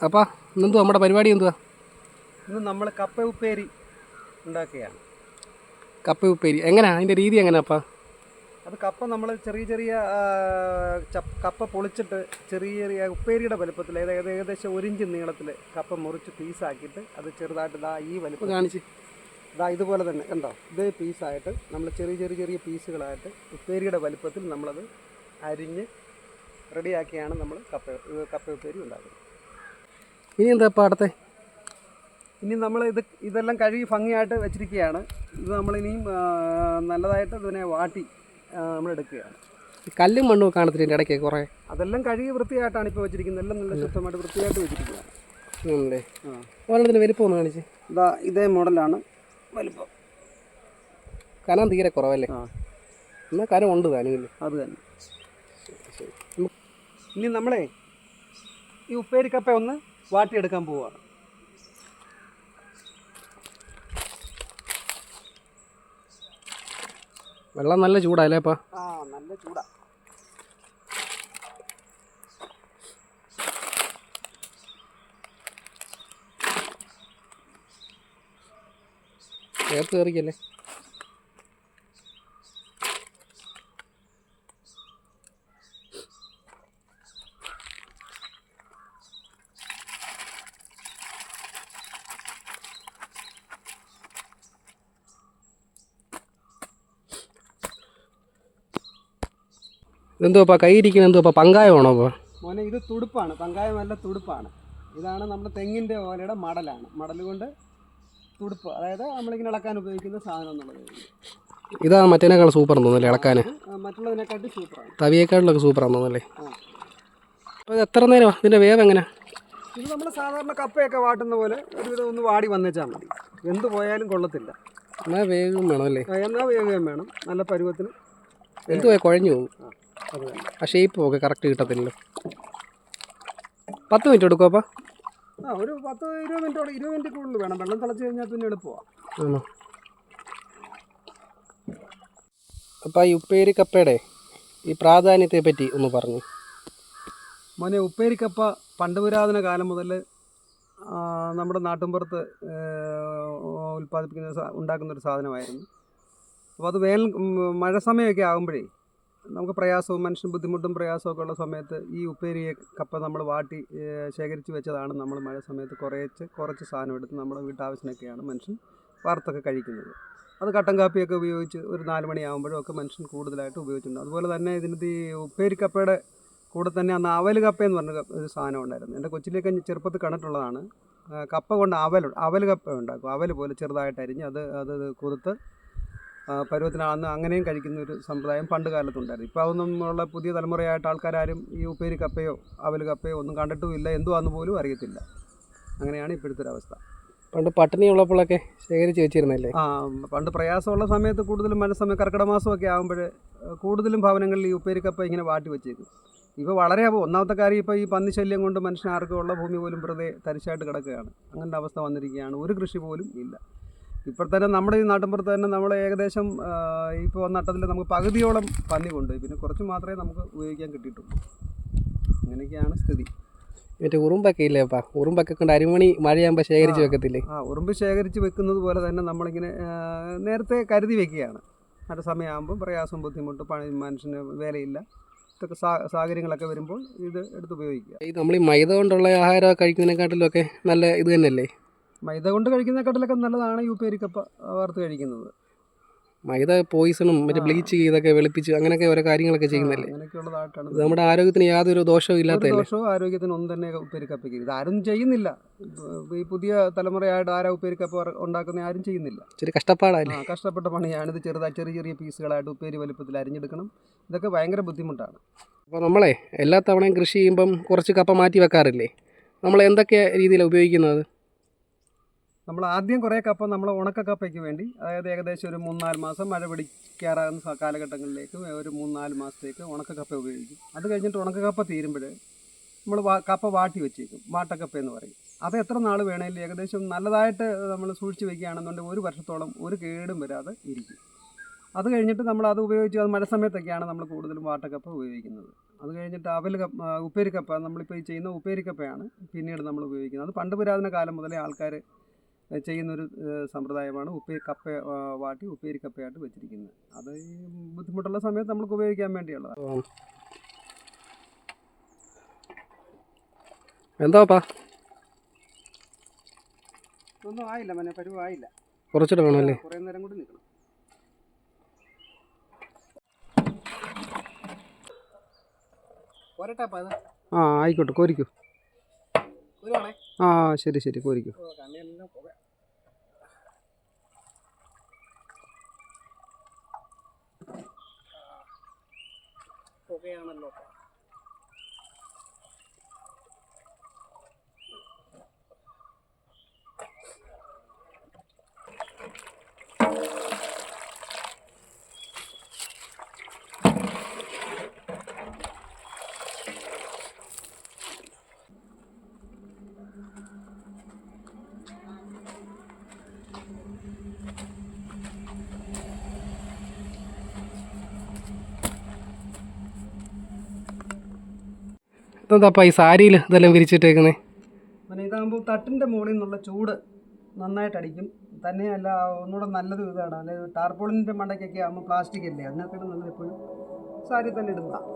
അപ്പം ഇന്നെന്തുവാ നമ്മുടെ പരിപാടി എന്തുവാ? ഇന്ന് നമ്മൾ കപ്പ ഉപ്പേരി ഉണ്ടാക്കുകയാണ്. കപ്പ ഉപ്പേരി എങ്ങനെയാണ് അതിൻ്റെ രീതി എങ്ങനെയാ അപ്പം? അത് കപ്പ നമ്മൾ ചെറിയ ചെറിയ കപ്പ പൊളിച്ചിട്ട് ചെറിയ ചെറിയ ഉപ്പേരിയുടെ വലുപ്പത്തിൽ ഏകദേശം 1 ഇഞ്ച് നീളത്തിൽ കപ്പ മുറിച്ച് പീസാക്കിയിട്ട് അത് ചെറുതായിട്ട് ഈ വലുപ്പം കാണിച്ച് ഇതുപോലെ തന്നെ കണ്ടോ, ഇതേ പീസായിട്ട് നമ്മൾ ചെറിയ ചെറിയ ചെറിയ പീസുകളായിട്ട് ഉപ്പേരിയുടെ വലുപ്പത്തിൽ നമ്മളത് അരിഞ്ഞ് റെഡിയാക്കിയാണ് നമ്മൾ കപ്പ ഉപ്പേരി ഉണ്ടാക്കുന്നത്. ഇനി എന്താ അപ്പം അടുത്ത? ഇനി നമ്മൾ ഇതെല്ലാം കഴുകി ഭംഗിയായിട്ട് വെച്ചിരിക്കുകയാണ്. ഇത് നമ്മളിനിയും നല്ലതായിട്ട് ഇതിനെ വാട്ടി നമ്മളെടുക്കുകയാണ്. കല്ലും മണ്ണും കാണത്തില്ല എൻ്റെ ഇടയ്ക്ക് കുറേ. അതെല്ലാം കഴുകി വൃത്തിയായിട്ടാണ് ഇപ്പോൾ വെച്ചിരിക്കുന്നത്. എല്ലാം നല്ല ശുദ്ധമായിട്ട് വൃത്തിയായിട്ട് വെച്ചിരിക്കുകയാണ്. ആണല്ലേ? ഓരോന്നിന് വലിപ്പം ഒന്ന് കാണിച്ച്. ഇതേ മോഡലാണ് വലിപ്പം. കനം തീരെ കുറവല്ലേ? എന്നാൽ കനം ഉണ്ട് താനും. അത് തന്നെ. ഇനി നമ്മളെ ഈ ഉപ്പേരിക്കപ്പ ഒന്ന് വാട്ടിയെടുക്കാൻ പോവുകയാണ്. വെള്ളം നല്ല ചൂടല്ലേ അപ്പം? നല്ല ചൂടാ. ചേർത്ത് കയറിക്കല്ലേ? ഇതെന്തോ കൈ ഇരിക്കുന്നത്? എന്തോ പങ്കായമാണോ അപ്പോൾ? മോനെ, ഇത് തുടുപ്പാണ്. പങ്കായമല്ല, തുടുപ്പാണ്. ഇതാണ് നമ്മുടെ തെങ്ങിൻ്റെ ഓലയുടെ മടലാണ്. മടൽ കൊണ്ട് തുടുപ്പ്, അതായത് നമ്മളിങ്ങനെ ഇളക്കാൻ ഉപയോഗിക്കുന്ന സാധനം എന്നുള്ളത്. ഇതാണ് മറ്റേനേക്കാൾ സൂപ്പർ തോന്നല്ലേ ഇളക്കാൻ? മറ്റുള്ളതിനെക്കാട്ടി സൂപ്പറാണ്. തവിയേക്കാട്ടിലൊക്കെ സൂപ്പറാണ് തോന്നല്ലേ? അപ്പോൾ ഇത് എത്ര നേരം ഇതിൻ്റെ വേവ് എങ്ങനെ? ഇത് നമ്മൾ സാധാരണ കപ്പയൊക്കെ വാട്ടുന്ന പോലെ ഒരുവിധം ഒന്ന് വാടി വന്നേച്ചാൽ മതി. എന്ത് പോയാലും കൊള്ളത്തില്ല. എന്നാൽ വേഗം വേണം അല്ലേ? എന്നാൽ വേഗം വേണം. നല്ല പരുവത്തിന്. എന്തുവാ കുഴഞ്ഞു പോകും. അത് തന്നെ. ആ ഷേപ്പ് ഒക്കെ കറക്റ്റ് കിട്ടത്തില്ലല്ലോ. 10 മിനിറ്റ് എടുക്കും അപ്പം? ഒരു 10-20 മിനിറ്റോടെ, 20 മിനിറ്റ് കൂടുതൽ വേണം. വെള്ളം തിളച്ച് കഴിഞ്ഞാൽ പിന്നെ എളുപ്പമാണ്. ആണോ? അപ്പം ഈ ഉപ്പേരിക്കപ്പയുടെ ഈ പ്രാധാന്യത്തെ പറ്റി ഒന്ന് പറഞ്ഞു. മോനെ, ഉപ്പേരിക്കപ്പ പണ്ട് പുരാതന കാലം മുതൽ നമ്മുടെ നാട്ടിൻപുറത്ത് ഉണ്ടാക്കുന്നൊരു സാധനമായിരുന്നു. അപ്പോൾ അത് മഴ സമയമൊക്കെ ആകുമ്പോഴേ നമുക്ക് പ്രയാസവും മനുഷ്യന് ബുദ്ധിമുട്ടും പ്രയാസമൊക്കെ ഉള്ള സമയത്ത് ഈ ഉപ്പേരി കപ്പ നമ്മൾ വാട്ടി ശേഖരിച്ച് വെച്ചതാണ് നമ്മൾ മഴ സമയത്ത് കുറച്ച് സാധനം എടുത്ത് നമ്മുടെ വീട്ടാവശ്യത്തിനൊക്കെയാണ് മനുഷ്യൻ വറുത്തൊക്കെ കഴിക്കുന്നത്. അത് കട്ടൻ കാപ്പിയൊക്കെ ഉപയോഗിച്ച് ഒരു 4 മണിയാകുമ്പോഴും ഒക്കെ മനുഷ്യൻ കൂടുതലായിട്ട് ഉപയോഗിച്ചിട്ടുണ്ട്. അതുപോലെ തന്നെ ഇതിനകത്ത് ഈ ഉപ്പേരി കപ്പയുടെ കൂടെ തന്നെ അന്ന് അവൽ കപ്പ എന്ന് പറഞ്ഞ ഒരു സാധനം ഉണ്ടായിരുന്നു. എൻ്റെ കൊച്ചിലേക്ക് ചെറുപ്പത്തിൽ കണ്ടിട്ടുള്ളതാണ്. കപ്പ കൊണ്ട് അവൽ കപ്പ ഉണ്ടാക്കും. അവൽ പോലെ ചെറുതായിട്ട് അരിഞ്ഞ് അത് കുതിർത്ത് പരുവത്തിനാണെന്ന് അങ്ങനെയും കഴിക്കുന്ന ഒരു സമ്പ്രദായം പണ്ട് കാലത്തുണ്ടായിരുന്നു. ഇപ്പോൾ അതൊന്നും ഉള്ള പുതിയ തലമുറയായിട്ട് ആൾക്കാരും ഈ ഉപ്പേരി കപ്പയോ അവൽ കപ്പയോ ഒന്നും കണ്ടിട്ടുമില്ല. എന്തുവാന്ന് പോലും അറിയത്തില്ല. അങ്ങനെയാണ് ഇപ്പോഴത്തെ ഒരു അവസ്ഥ. പണ്ട് പട്ടിണി ഉള്ളപ്പോഴൊക്കെ ശേഖരിച്ച് വെച്ചിരുന്നല്ലേ? പണ്ട് പ്രയാസമുള്ള സമയത്ത് കൂടുതലും മഴ സമയം കർക്കിടക മാസമൊക്കെ ആകുമ്പോൾ കൂടുതലും ഭവനങ്ങളിൽ ഈ ഉപ്പേരി കപ്പ ഇങ്ങനെ വാട്ടി വെച്ചേക്കും. ഇപ്പോൾ വളരെ ഒന്നാമത്തെ കാര്യം, ഇപ്പോൾ ഈ പന്നിശല്യം കൊണ്ട് മനുഷ്യനാർക്കും ഉള്ള ഭൂമി പോലും വെറുതെ തരിശായിട്ട് കിടക്കുകയാണ്. അങ്ങനത്തെ അവസ്ഥ വന്നിരിക്കുകയാണ്. ഒരു കൃഷി പോലും ഇല്ല. ഇപ്പോൾ തന്നെ നമ്മുടെ ഈ നാട്ടിൻപുറത്ത് തന്നെ നമ്മൾ ഏകദേശം ഇപ്പോൾ നട്ടത്തിൽ നമുക്ക് പകുതിയോളം പന്നി കൊണ്ട്, പിന്നെ കുറച്ച് മാത്രമേ നമുക്ക് ഉപയോഗിക്കാൻ കിട്ടിയിട്ടുള്ളൂ. അങ്ങനെയൊക്കെയാണ് സ്ഥിതി. മറ്റേ ഉറുമ്പൊക്കെ ഇല്ലേ അപ്പം? ഉറുമ്പൊക്കെ കൊണ്ട് അരിമണി മഴയാകുമ്പോൾ ശേഖരിച്ച് വെക്കത്തില്ലേ? ഉറുമ്പ് ശേഖരിച്ച് വെക്കുന്നത് പോലെ തന്നെ നമ്മളിങ്ങനെ നേരത്തെ കരുതി വെക്കുകയാണ്. മറ്റു സമയമാകുമ്പോൾ പ്രയാസം ബുദ്ധിമുട്ട് മനുഷ്യന് വേലയില്ല ഇതൊക്കെ സാഹചര്യങ്ങളൊക്കെ വരുമ്പോൾ ഇത് എടുത്ത് ഉപയോഗിക്കുക. ഇത് നമ്മൾ ഈ മൈദ കൊണ്ടുള്ള ആഹാരം കഴിക്കുന്നതിനെക്കാട്ടിലൊക്കെ നല്ല ഇത് തന്നെയല്ലേ? മൈദ കൊണ്ട് കഴിക്കുന്നതിനെക്കാട്ടിലൊക്കെ നല്ലതാണ് ഈ ഉപ്പേരിക്കപ്പ വറുത്ത് കഴിക്കുന്നത്. മൈദ പോയിസണും മറ്റേ ബ്ലീച്ച് ചെയ്തൊക്കെ വെളുപ്പിച്ച് അങ്ങനെയൊക്കെ ഓരോ കാര്യങ്ങളൊക്കെ ചെയ്യുന്നല്ലേ? അങ്ങനെയൊക്കെയുള്ളതായിട്ടാണ്. ഇത് നമ്മുടെ ആരോഗ്യത്തിന് യാതൊരു ദോഷവും ഇല്ലാത്ത ദോഷവും ആരോഗ്യത്തിന് ഒന്നും തന്നെ ഉപ്പേരിക്കപ്പയ്ക്ക്. ഇതാരും ചെയ്യുന്നില്ല. ഈ പുതിയ തലമുറയായിട്ട് ആരാ ഉപ്പേരിക്കപ്പ ഉണ്ടാക്കുന്ന ആരും ചെയ്യുന്നില്ല. ഇച്ചിരി കഷ്ടപ്പാടല്ലേ? കഷ്ടപ്പെട്ട പണിയാണ്. ഇത് ചെറിയ ചെറിയ പീസുകളായിട്ട് ഉപ്പേരി വലുപ്പത്തിൽ അരിഞ്ഞെടുക്കണം. ഇതൊക്കെ ഭയങ്കര ബുദ്ധിമുട്ടാണ്. അപ്പോൾ നമ്മളെ എല്ലാ തവണയും കൃഷി ചെയ്യുമ്പം കുറച്ച് കപ്പ മാറ്റി വെക്കാറില്ലേ? നമ്മൾ എന്തൊക്കെ രീതിയിലാണ് ഉപയോഗിക്കുന്നത്? നമ്മൾ ആദ്യം കുറേ കപ്പ നമ്മൾ ഉണക്കക്കപ്പയ്ക്ക് വേണ്ടി, അതായത് ഏകദേശം ഒരു 3-4 മാസം മഴ പിടിക്കാറാകുന്ന കാലഘട്ടങ്ങളിലേക്ക് ഒരു 3-4 മാസത്തേക്ക് ഉണക്കക്കപ്പ ഉപയോഗിക്കും. അത് കഴിഞ്ഞിട്ട് ഉണക്കക്കപ്പ തീരുമ്പോൾ നമ്മൾ കപ്പ വാട്ടി വെച്ചേക്കും. വാട്ടക്കപ്പ എന്ന് പറയും. അത് എത്ര നാൾ വേണമെങ്കിലും ഏകദേശം നല്ലതായിട്ട് നമ്മൾ സൂക്ഷിച്ച് വെക്കുകയാണെന്നുണ്ടെങ്കിൽ 1 വർഷത്തോളം ഒരു കേടും വരാതെ ഇരിക്കും. അത് കഴിഞ്ഞിട്ട് നമ്മൾ അത് ഉപയോഗിച്ച്, അത് മഴ സമയത്തൊക്കെയാണ് നമ്മൾ കൂടുതലും വാട്ടക്കപ്പ ഉപയോഗിക്കുന്നത്. അത് കഴിഞ്ഞിട്ട് ഉപ്പേരിക്കപ്പ, നമ്മളിപ്പോൾ ഈ ചെയ്യുന്ന ഉപ്പേരിക്കപ്പയാണ് പിന്നീട് നമ്മൾ ഉപയോഗിക്കുന്നത്. അത് പണ്ട് പുരാതന കാലം മുതലേ ആൾക്കാർ ചെയ്യുന്നൊരു സമ്പ്രദായമാണ്. കപ്പ വാട്ടി ഉപ്പേരിക്കപ്പയായിട്ട് വെച്ചിരിക്കുന്നത്. അത് ഈ ബുദ്ധിമുട്ടുള്ള സമയത്ത് നമുക്ക് ഉപയോഗിക്കാൻ വേണ്ടിയുള്ളതാണ്. എന്താപ്പാ ഒന്നും ആയില്ല, മനെ പരുവായില്ല. കുറച്ചിട്ട് വേണമല്ലേ? കുറേ നേരം കൂടി നിൽക്കണം. ആ ആയിക്കോട്ടെ, കോരിക്കൂ. ആ ശരി ശരി, കോരിക്കൂ. പുകയാണല്ലോ. ഇതെന്താപ്പാ ഈ സാരിയിൽ ഇതെല്ലാം വിരിച്ചിട്ടേക്കുന്നത്? പിന്നെ ഇതാകുമ്പോൾ തട്ടിൻ്റെ മുകളിൽ നിന്നുള്ള ചൂട് നന്നായിട്ട് അടിക്കും. തന്നെയല്ല, ഒന്നുകൂടെ നല്ലത് ഇതാണ്. അതായത് ടാർപോളിൻ്റെ മണ്ടയ്ക്കൊക്കെ ആകുമ്പോൾ പ്ലാസ്റ്റിക് അല്ലേ, അതിനൊക്കെ നല്ലത് എപ്പോഴും സാരി തന്നെ ഇടുന്നതാണ്.